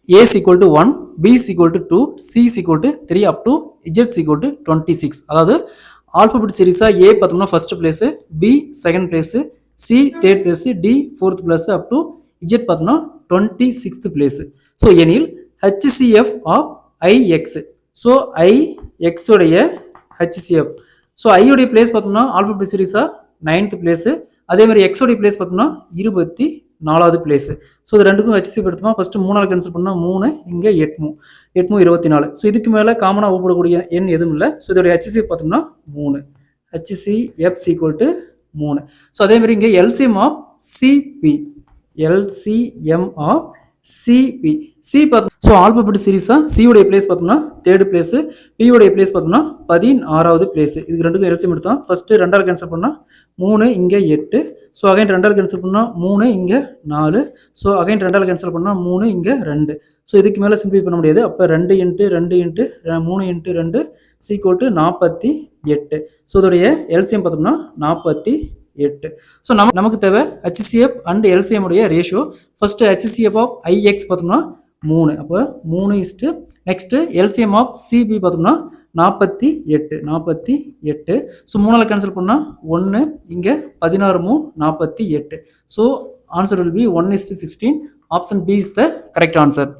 A is equal to 1, B is equal to 2, C is equal to 3 up to Z is equal to 26. அதாவது alphabet சீரிஸா A பார்த்தோம்னா first place, B second place, C third place, D fourth place up to Z பார்த்தோம்னா 26th place. So எனில் HCF of IX. So IX உடைய HCF. So I உடைய place பார்த்தோம்னா alphabet சீரிஸா 9th place, அதே மாதிரி X உடைய பிளேஸ் பார்த்தோம்னா 24வது பிளேஸ். ஸோ இது ரெண்டுக்கும் HCF எடுத்தோம்னா ஃபர்ஸ்ட் 3 கேன்சல் பண்ணால் 3, இங்கே 8 24. ஸோ இதுக்கு மேலே காமனாக ஒப்பிடக்கூடிய எண் எதுவும் இல்லை. ஸோ இதோடைய HCF பார்த்தோம்னா 3. HCF equal to 3. ஸோ அதே மாதிரி இங்கே LCM of CP. LCM of CP. C பார்த்தோம். ஸோ ஆல்பபெட் சீரிஸா C உடைய பிளேஸ் பார்த்தோம்னா தேர்ட் பிளேஸ், P உடைய பிளேஸ் பார்த்தோம்னா 16வது பிளேஸ். இதுக்கு ரெண்டுக்கும் LCM எடுத்தோம். ஃபர்ஸ்ட் 2 கேன்சல் பண்ணால் 3, இங்கே 8. ஸோ அகைன் 2 கேன்சல் பண்ணால் 3, இங்கே 4. ஸோ அகைன் 2 கேன்சல் பண்ணால் 3, இங்கே 2. ஸோ இதுக்கு மேலே சிம்பிளை பண்ண முடியாது. அப்போ 2 into 2 into 3 into 2 equal to 48. So இதோடைய LCM பார்த்தோம்னா 48. ஸோ நமக்கு தேவை HCF அண்ட் LCM உடைய ratio. First HCF of IX பார்த்தோம்னா 3. அப்போ 3 நெக்ஸ்ட் LCM ஆஃப் CP பார்த்தோம்னா 48. ஸோ 3 கேன்சல் பண்ணால் 1, இங்கே 16 48. So answer will be 1:16. Option B is the correct answer.